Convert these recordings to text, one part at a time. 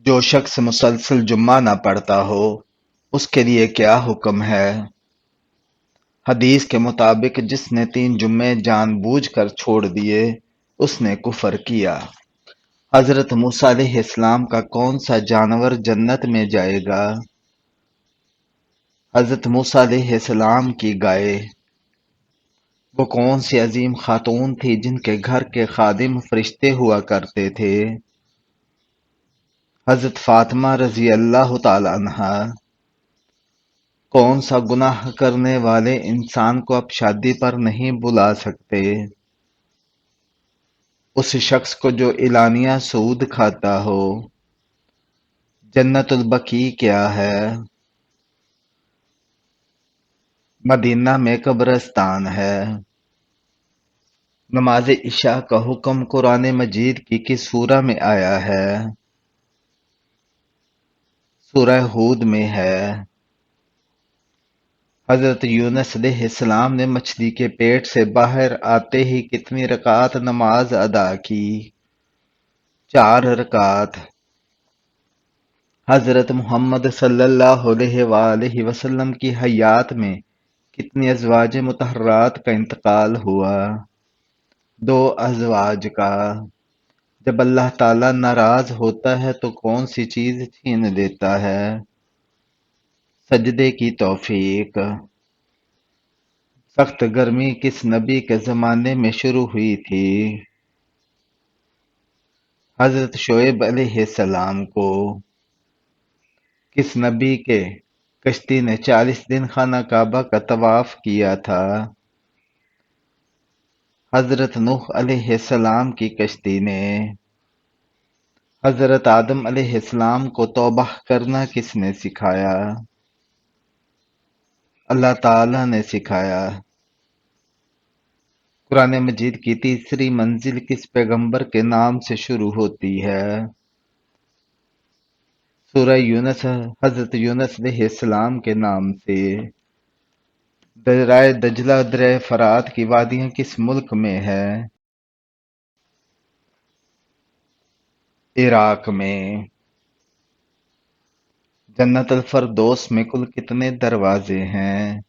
جو شخص مسلسل جمعہ نہ پڑھتا ہو اس کے لیے کیا حکم ہے؟ حدیث کے مطابق جس نے 3 جمعے جان بوجھ کر چھوڑ دیے اس نے کفر کیا۔ حضرت موسیٰ علیہ السلام کا کون سا جانور جنت میں جائے گا؟ حضرت موسیٰ علیہ السلام کی گائے۔ وہ کون سی عظیم خاتون تھی جن کے گھر کے خادم فرشتے ہوا کرتے تھے؟ حضرت فاطمہ رضی اللہ تعالی عنہا۔ کون سا گناہ کرنے والے انسان کو آپ شادی پر نہیں بلا سکتے؟ اس شخص کو جو اعلانیہ سود کھاتا ہو۔ جنت البقیع کیا ہے؟ مدینہ میں قبرستان ہے۔ نماز عشاء کا حکم قرآن مجید کی کس سورہ میں آیا ہے؟ سورہ ہود میں ہے۔ حضرت یونس علیہ السلام نے مچھلی کے پیٹ سے باہر آتے ہی کتنی رکعت نماز ادا کی؟ 4 رکعت۔ حضرت محمد صلی اللہ علیہ وآلہ وسلم کی حیات میں کتنی ازواج مطہرات کا انتقال ہوا؟ 2 ازواج کا۔ جب اللہ تعالیٰ ناراض ہوتا ہے تو کون سی چیز چھین لیتا ہے؟ سجدے کی توفیق۔ سخت گرمی کس نبی کے زمانے میں شروع ہوئی تھی؟ حضرت شعیب علیہ السلام کو۔ کس نبی کے کشتی نے 40 دن خانہ کعبہ کا طواف کیا تھا؟ حضرت نوح علیہ السلام کی کشتی نے۔ حضرت آدم علیہ السلام کو توبہ کرنا کس نے سکھایا؟ اللہ تعالی نے سکھایا۔ قرآن مجید کی تیسری منزل کس پیغمبر کے نام سے شروع ہوتی ہے؟ سورہ یونس حضرت یونس علیہ السلام کے نام سے۔ دریائے دجلہ دریائے فرات کی وادیاں کس ملک میں ہے؟ عراق میں۔ جنت الفردوس میں کل کتنے دروازے ہیں؟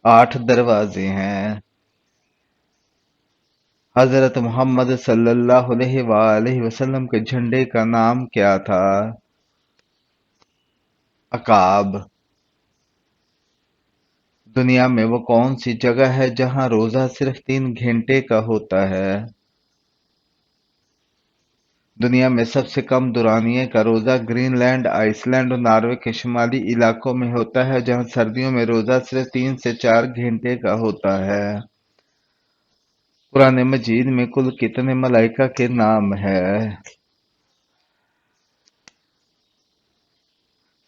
8 دروازے ہیں۔ حضرت محمد صلی اللہ علیہ وآلہ وسلم کے جھنڈے کا نام کیا تھا؟ عقاب۔ دنیا میں وہ کون سی جگہ ہے جہاں روزہ صرف 3 گھنٹے کا ہوتا ہے؟ دنیا میں سب سے کم دورانیے کا روزہ گرین لینڈ، آئس لینڈ اور ناروے کے شمالی علاقوں میں ہوتا ہے جہاں سردیوں میں روزہ صرف 3 سے 4 گھنٹے کا ہوتا ہے۔ قرآن مجید میں کل کتنے ملائکہ کے نام ہے؟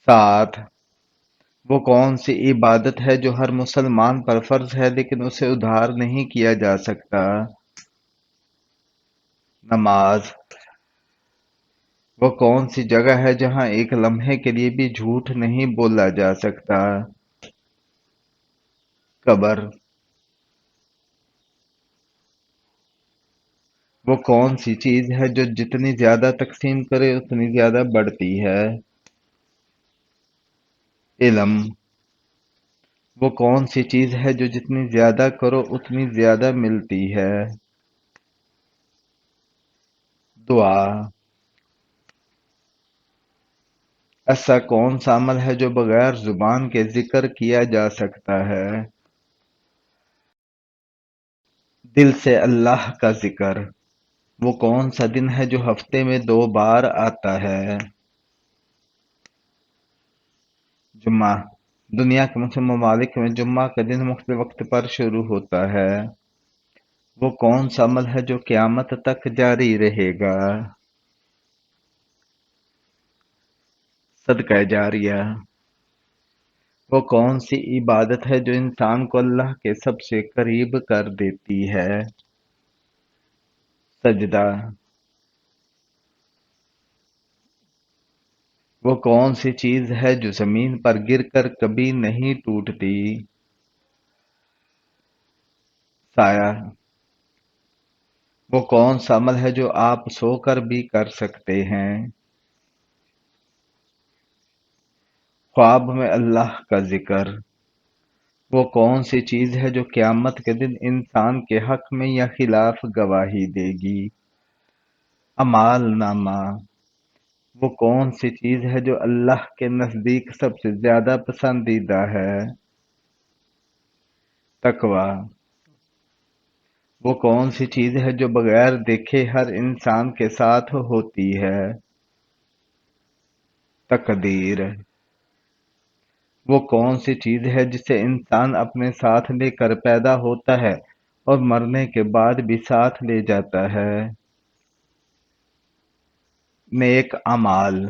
7۔ وہ کون سی عبادت ہے جو ہر مسلمان پر فرض ہے لیکن اسے ادھار نہیں کیا جا سکتا؟ نماز۔ وہ کون سی جگہ ہے جہاں ایک لمحے کے لیے بھی جھوٹ نہیں بولا جا سکتا؟ قبر۔ وہ کون سی چیز ہے جو جتنی زیادہ تقسیم کرے اتنی زیادہ بڑھتی ہے؟ علم۔ وہ کون سی چیز ہے جو جتنی زیادہ کرو اتنی زیادہ ملتی ہے؟ دعا۔ ایسا کون سا عمل ہے جو بغیر زبان کے ذکر کیا جا سکتا ہے؟ دل سے اللہ کا ذکر۔ وہ کون سا دن ہے جو ہفتے میں 2 بار آتا ہے؟ جمعہ۔ دنیا کے مختلف ممالک میں جمعہ کا دن مختلف وقت پر شروع ہوتا ہے۔ وہ کون سا عمل ہے جو قیامت تک جاری رہے گا؟ صدقہ جاریہ۔ وہ کون سی عبادت ہے جو انسان کو اللہ کے سب سے قریب کر دیتی ہے؟ سجدہ۔ وہ کون سی چیز ہے جو زمین پر گر کر کبھی نہیں ٹوٹتی؟ سایہ۔ وہ کون سا عمل ہے جو آپ سو کر بھی کر سکتے ہیں؟ خواب میں اللہ کا ذکر۔ وہ کون سی چیز ہے جو قیامت کے دن انسان کے حق میں یا خلاف گواہی دے گی؟ اعمال نامہ۔ وہ کون سی چیز ہے جو اللہ کے نزدیک سب سے زیادہ پسندیدہ ہے؟ تقوی۔ وہ کون سی چیز ہے جو بغیر دیکھے ہر انسان کے ساتھ ہوتی ہے؟ تقدیر۔ وہ کون سی چیز ہے جسے انسان اپنے ساتھ لے کر پیدا ہوتا ہے اور مرنے کے بعد بھی ساتھ لے جاتا ہے؟ نیک اعمال۔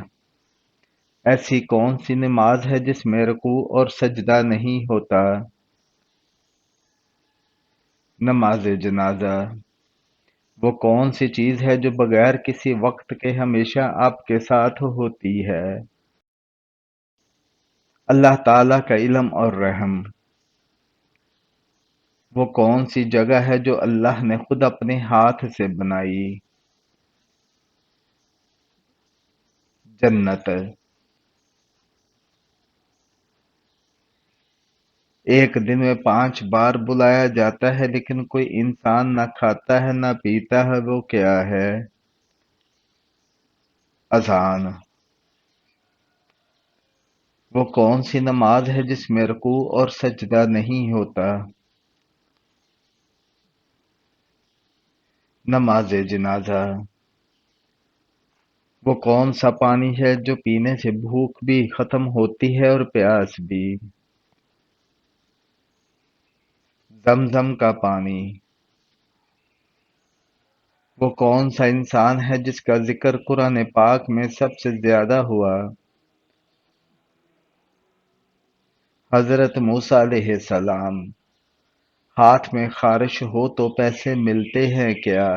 ایسی کون سی نماز ہے جس میں رکوع اور سجدہ نہیں ہوتا؟ نماز جنازہ۔ وہ کون سی چیز ہے جو بغیر کسی وقت کے ہمیشہ آپ کے ساتھ ہوتی ہے؟ اللہ تعالیٰ کا علم اور رحم۔ وہ کون سی جگہ ہے جو اللہ نے خود اپنے ہاتھ سے بنائی؟ جنت۔ ایک دن میں 5 بار بلایا جاتا ہے لیکن کوئی انسان نہ کھاتا ہے نہ پیتا ہے، وہ کیا ہے؟ اذان۔ وہ کون سی نماز ہے جس میں رکوع اور سجدہ نہیں ہوتا؟ نماز جنازہ۔ وہ کون سا پانی ہے جو پینے سے بھوک بھی ختم ہوتی ہے اور پیاس بھی؟ زمزم کا پانی۔ وہ کون سا انسان ہے جس کا ذکر قرآن پاک میں سب سے زیادہ ہوا؟ حضرت موسیٰ علیہ السلام۔ ہاتھ میں خارش ہو تو پیسے ملتے ہیں کیا؟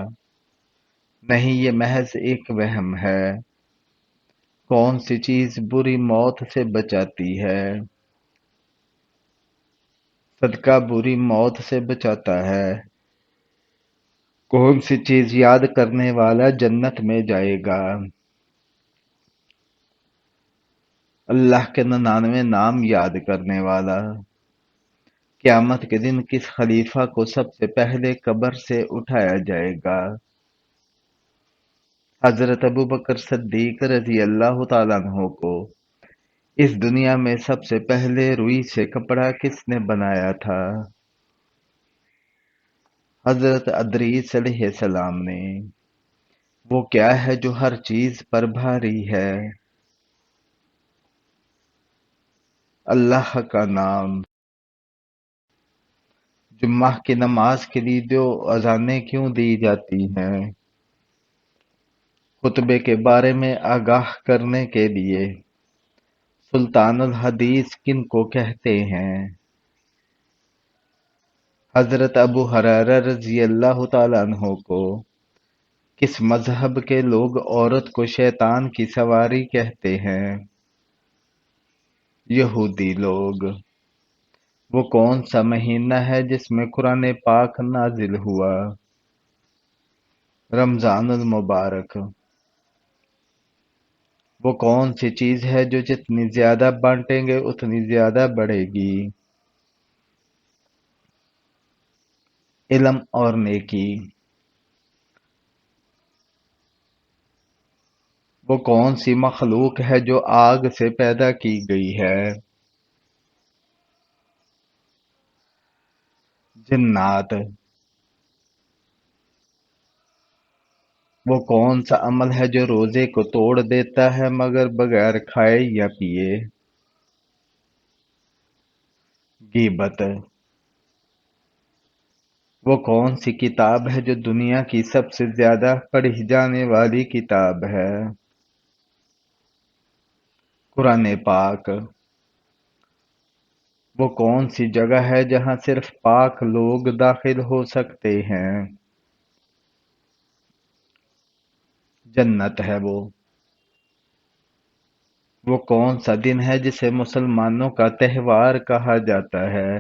نہیں، یہ محض ایک وہم ہے۔ کون سی چیز بری موت سے بچاتی ہے؟ صدقہ بری موت سے بچاتا ہے۔ کون سی چیز یاد کرنے والا جنت میں جائے گا؟ اللہ کے 99 نام یاد کرنے والا۔ قیامت کے دن کس خلیفہ کو سب سے پہلے قبر سے اٹھایا جائے گا؟ حضرت ابوبکر صدیق رضی اللہ تعالیٰ عنہ کو۔ اس دنیا میں سب سے پہلے روئی سے کپڑا کس نے بنایا تھا؟ حضرت ادریس علیہ السلام نے۔ وہ کیا ہے جو ہر چیز پر بھاری ہے؟ اللہ کا نام۔ جمعہ کی نماز کے لیے 2 اذانیں کیوں دی جاتی ہیں؟ خطبے کے بارے میں آگاہ کرنے کے لیے۔ سلطان الحدیث کن کو کہتے ہیں؟ حضرت ابو ہریرہ رضی اللہ تعالیٰ عنہ کو۔ کس مذہب کے لوگ عورت کو شیطان کی سواری کہتے ہیں؟ یہودی لوگ۔ وہ کون سا مہینہ ہے جس میں قرآن پاک نازل ہوا؟ رمضان المبارک۔ وہ کون سی چیز ہے جو جتنی زیادہ بانٹیں گے اتنی زیادہ بڑھے گی؟ علم اور نیکی۔ وہ کون سی مخلوق ہے جو آگ سے پیدا کی گئی ہے؟ جنات۔ وہ کون سا عمل ہے جو روزے کو توڑ دیتا ہے مگر بغیر کھائے یا پیے؟ غیبت۔ وہ کون سی کتاب ہے جو دنیا کی سب سے زیادہ پڑھی جانے والی کتاب ہے؟ قرآن پاک۔ وہ کون سی جگہ ہے جہاں صرف پاک لوگ داخل ہو سکتے ہیں؟ جنت ہے وہ۔ وہ کون سا دن ہے جسے مسلمانوں کا تہوار کہا جاتا ہے؟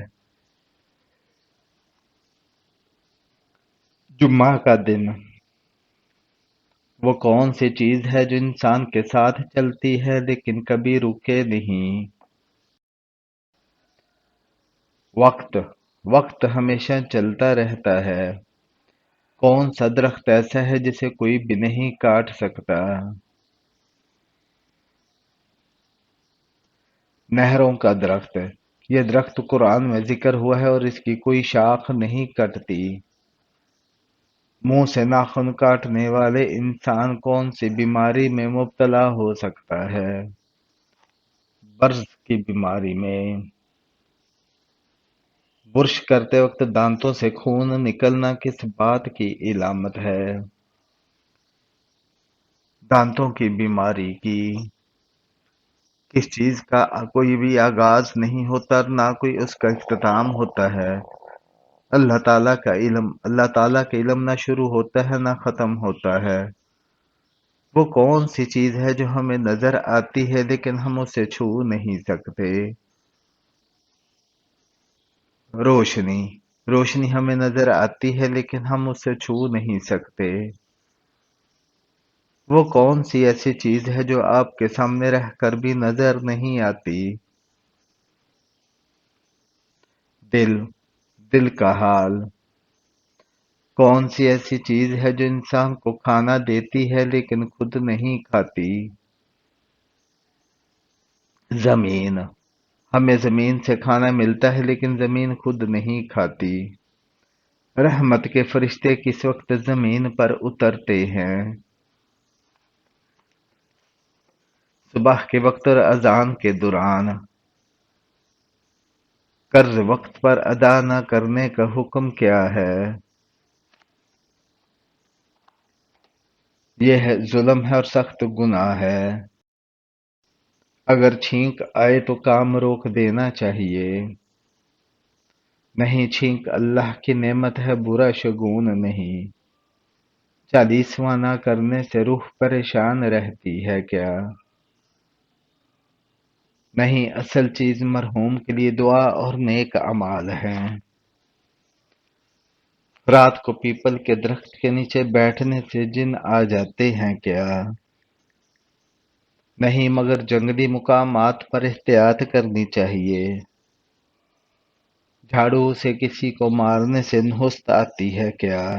جمعہ کا دن۔ وہ کون سی چیز ہے جو انسان کے ساتھ چلتی ہے لیکن کبھی رکے نہیں؟ وقت۔ وقت ہمیشہ چلتا رہتا ہے۔ کون سا درخت ایسا ہے جسے کوئی بھی نہیں کاٹ سکتا؟ نہروں کا درخت۔ یہ درخت قرآن میں ذکر ہوا ہے اور اس کی کوئی شاخ نہیں کٹتی۔ منہ سے ناخن کاٹنے والے انسان کون سی بیماری میں مبتلا ہو سکتا ہے؟ برس کی بیماری میں۔ برش کرتے وقت دانتوں سے خون نکلنا کس بات کی علامت ہے؟ دانتوں کی بیماری کی۔ کس چیز کا کوئی بھی آغاز نہیں ہوتا نہ کوئی اس کا اختتام ہوتا ہے؟ اللہ تعالیٰ کا علم۔ اللہ تعالیٰ کا علم نہ شروع ہوتا ہے نہ ختم ہوتا ہے۔ وہ کون سی چیز ہے جو ہمیں نظر آتی ہے لیکن ہم اسے چھو نہیں سکتے؟ روشنی۔ روشنی ہمیں نظر آتی ہے لیکن ہم اسے چھو نہیں سکتے۔ وہ کون سی ایسی چیز ہے جو آپ کے سامنے رہ کر بھی نظر نہیں آتی؟ دل۔ دل کا حال۔ کون سی ایسی چیز ہے جو انسان کو کھانا دیتی ہے لیکن خود نہیں کھاتی؟ زمین۔ ہمیں زمین سے کھانا ملتا ہے لیکن زمین خود نہیں کھاتی۔ رحمت کے فرشتے کس وقت زمین پر اترتے ہیں؟ صبح کے وقت اور اذان کے دوران۔ قرض وقت پر ادا نہ کرنے کا حکم کیا ہے؟ یہ ظلم ہے اور سخت گناہ ہے۔ اگر چھینک آئے تو کام روک دینا چاہیے۔ نہیں، چھینک اللہ کی نعمت ہے، برا شگون نہیں۔ 40واں نہ کرنے سے روح پریشان رہتی ہے کیا؟ نہیں، اصل چیز مرحوم کے لیے دعا اور نیک اعمال ہیں۔ رات کو پیپل کے درخت کے نیچے بیٹھنے سے جن آ جاتے ہیں کیا؟ نہیں، مگر جنگلی مقامات پر احتیاط کرنی چاہیے۔ جھاڑو سے کسی کو مارنے سے نحست آتی ہے کیا؟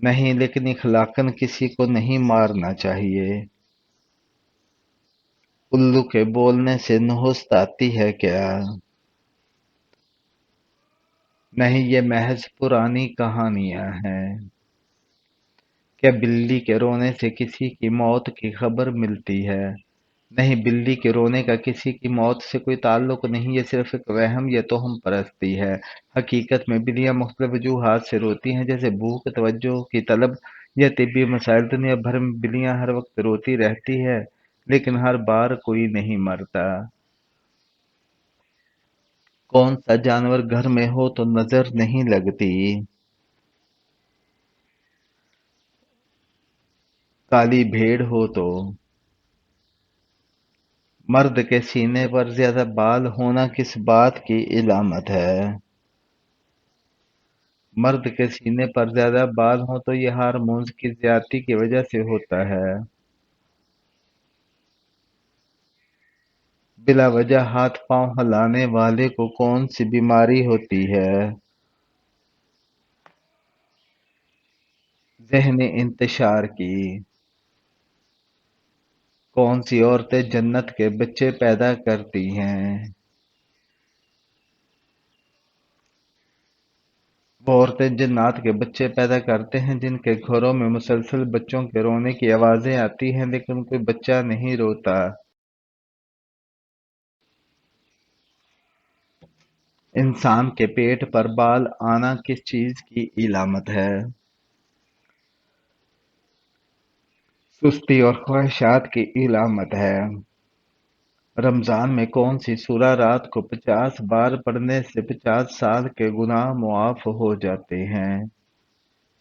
نہیں، لیکن اخلاقاً کسی کو نہیں مارنا چاہیے۔ الو کے بولنے سے نحست آتی ہے کیا؟ نہیں، یہ محض پرانی کہانیاں ہیں۔ کیا بلی کے رونے سے کسی کی موت کی خبر ملتی ہے؟ نہیں، بلی کے رونے کا کسی کی موت سے کوئی تعلق نہیں، یہ صرف ایک وہم یا توہم پرستی ہے۔ حقیقت میں بلیاں مختلف وجوہات سے روتی ہیں، جیسے بھوک، توجہ کی طلب یا طبی مسائل۔ دنیا بھر میں بلیاں ہر وقت روتی رہتی ہے لیکن ہر بار کوئی نہیں مرتا۔ کون سا جانور گھر میں ہو تو نظر نہیں لگتی؟ کالی بھیڑ ہو تو؟ مرد کے سینے پر زیادہ بال ہونا کس بات کی علامت ہے؟ مرد کے سینے پر زیادہ بال ہوں تو یہ ہارمونز کی زیادتی کی وجہ سے ہوتا ہے۔ بلا وجہ ہاتھ پاؤں ہلانے والے کو کون سی بیماری ہوتی ہے؟ ذہنی انتشار کی۔ کون سی عورتیں جنت کے بچے پیدا کرتی ہیں؟ وہ عورتیں جنات کے بچے پیدا کرتے ہیں جن کے گھروں میں مسلسل بچوں کے رونے کی آوازیں آتی ہیں لیکن کوئی بچہ نہیں روتا۔ انسان کے پیٹ پر بال آنا کس چیز کی علامت ہے؟ سستی اور خواہشات کی علامت ہے۔ رمضان میں کون سی سورہ رات کو 50 بار پڑھنے سے 50 سال کے گناہ معاف ہو جاتے ہیں؟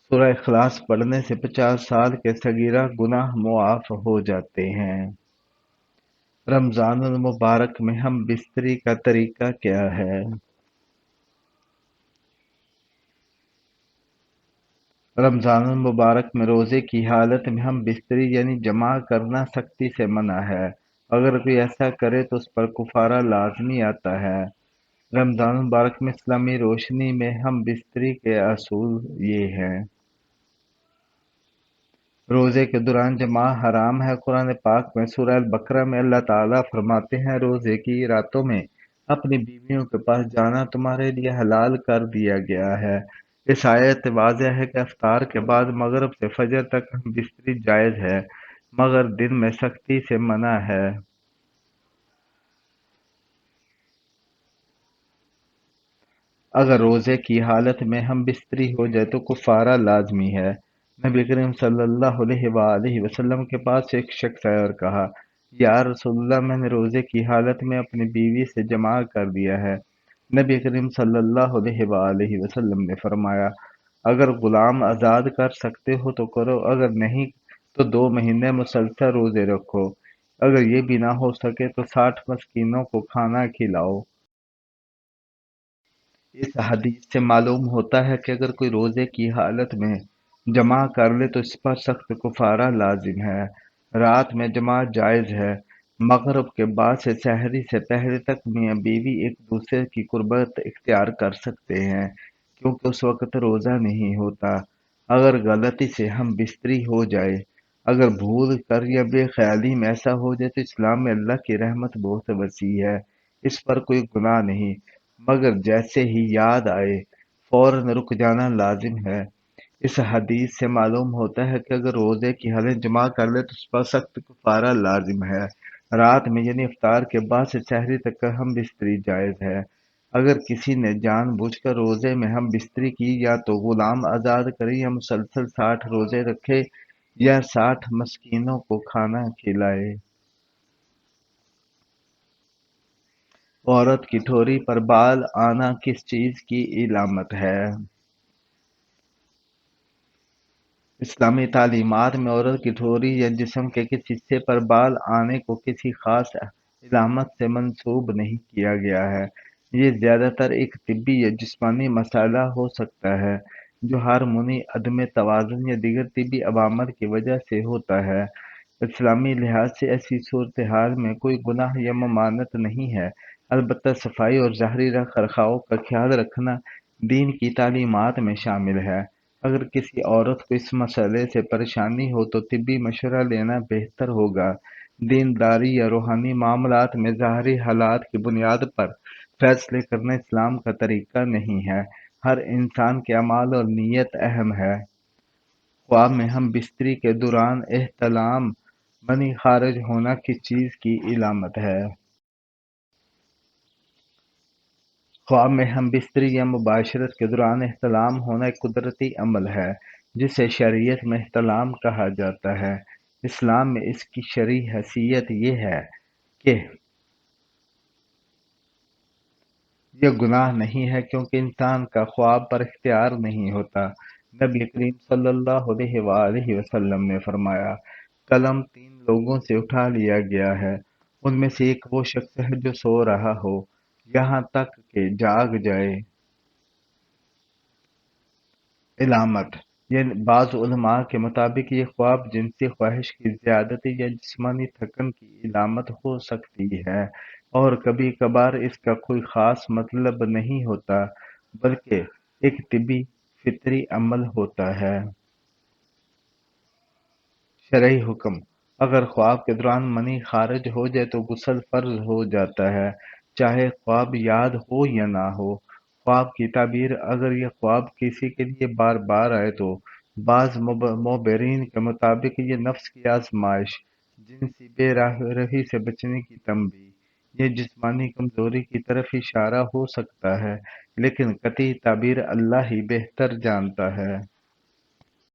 سورہ اخلاص پڑھنے سے 50 سال کے صغیرہ گناہ معاف ہو جاتے ہیں۔ رمضان المبارک میں ہم بستری کا طریقہ کیا ہے؟ رمضان المبارک میں روزے کی حالت میں ہم بستری یعنی جمع کرنا سختی سے منع ہے۔ اگر کوئی ایسا کرے تو اس پر کفارہ لازمی آتا ہے۔ رمضان المبارک میں اسلامی روشنی میں ہم بستری کے اصول یہ ہیں۔ روزے کے دوران جماع حرام ہے۔ قرآن پاک میں سورہ البقرہ میں اللہ تعالیٰ فرماتے ہیں، روزے کی راتوں میں اپنی بیویوں کے پاس جانا تمہارے لیے حلال کر دیا گیا ہے۔ اس آیت سے واضح ہے کہ افطار کے بعد مغرب سے فجر تک ہم بستری جائز ہے، مگر دن میں سختی سے منع ہے۔ اگر روزے کی حالت میں ہم بستری ہو جائے تو کفارہ لازمی ہے۔ نبی کریم صلی اللہ علیہ وآلہ وسلم کے پاس ایک شخص آیا اور کہا، یا رسول اللہ، میں نے روزے کی حالت میں اپنی بیوی سے جماع کر دیا ہے۔ نبی کریم صلی اللہ علیہ وآلہ وسلم نے فرمایا، اگر غلام آزاد کر سکتے ہو تو کرو، اگر نہیں تو 2 مہینے مسلسل روزے رکھو۔ اگر یہ بھی نہ ہو سکے تو 60 مسکینوں کو کھانا کھلاؤ۔ اس حدیث سے معلوم ہوتا ہے کہ اگر کوئی روزے کی حالت میں جمع کر لے تو اس پر سخت کفارہ لازم ہے۔ رات میں جمع جائز ہے۔ مغرب کے بعد سے سحری سے پہلے تک میاں بیوی ایک دوسرے کی قربت اختیار کر سکتے ہیں، کیونکہ اس وقت روزہ نہیں ہوتا۔ اگر غلطی سے ہم بستری ہو جائے، اگر بھول کر یا بے خیالی میں ایسا ہو جائے تو اسلام میں اللہ کی رحمت بہت وسیع ہے، اس پر کوئی گناہ نہیں، مگر جیسے ہی یاد آئے فوراً رک جانا لازم ہے۔ اس حدیث سے معلوم ہوتا ہے کہ اگر روزے کی حالت جمع کر لے تو اس پر سخت کفارہ لازم ہے۔ رات میں یعنی افطار کے بعد سے سحری تک کا ہم بستری جائز ہے۔ اگر کسی نے جان بوجھ کر روزے میں ہم بستری کی، یا تو غلام آزاد کرے یا مسلسل 60 روزے رکھے یا 60 مسکینوں کو کھانا کھلائے۔ عورت کی ٹھوری پر بال آنا کس چیز کی علامت ہے؟ اسلامی تعلیمات میں عورت کی ٹھوری یا جسم کے کسی حصے پر بال آنے کو کسی خاص علامت سے منسوب نہیں کیا گیا ہے۔ یہ زیادہ تر ایک طبی یا جسمانی مسئلہ ہو سکتا ہے جو ہارمونی عدم توازن یا دیگر طبی عوامل کی وجہ سے ہوتا ہے۔ اسلامی لحاظ سے ایسی صورتحال میں کوئی گناہ یا ممانعت نہیں ہے، البتہ صفائی اور ظاہری رکھ رکھاؤ کا خیال رکھنا دین کی تعلیمات میں شامل ہے۔ اگر کسی عورت کو اس مسئلے سے پریشانی ہو تو طبی مشورہ لینا بہتر ہوگا۔ دینداری یا روحانی معاملات میں ظاہری حالات کی بنیاد پر فیصلے کرنا اسلام کا طریقہ نہیں ہے۔ ہر انسان کے اعمال اور نیت اہم ہے۔ خواب میں ہم بستری کے دوران احتلام منی خارج ہونا کس چیز کی علامت ہے؟ خواب میں ہم بستری یا مباشرت کے دوران احتلام ہونا ایک قدرتی عمل ہے جسے شریعت میں احتلام کہا جاتا ہے۔ اسلام میں اس کی شرعی حیثیت یہ ہے کہ یہ گناہ نہیں ہے، کیونکہ انسان کا خواب پر اختیار نہیں ہوتا۔ نبی کریم صلی اللہ علیہ وآلہ وسلم نے فرمایا، قلم 3 لوگوں سے اٹھا لیا گیا ہے، ان میں سے ایک وہ شخص ہے جو سو رہا ہو یہاں تک کہ جاگ جائے۔ علامت، یہ بعض علماء کے مطابق یہ خواب جنسی خواہش کی زیادتی یا جسمانی تھکن کی علامت ہو سکتی ہے، اور کبھی کبھار اس کا کوئی خاص مطلب نہیں ہوتا، بلکہ ایک طبی فطری عمل ہوتا ہے۔ شرعی حکم، اگر خواب کے دوران منی خارج ہو جائے تو غسل فرض ہو جاتا ہے، چاہے خواب یاد ہو یا نہ ہو۔ خواب کی تعبیر، اگر یہ خواب کسی کے لیے بار بار آئے تو بعض مبررین کے مطابق یہ نفس کی آزمائش، جنسی بے رحمی سے بچنے کی تنبیہ یا جسمانی کمزوری کی طرف اشارہ ہو سکتا ہے، لیکن قطعی تعبیر اللہ ہی بہتر جانتا ہے۔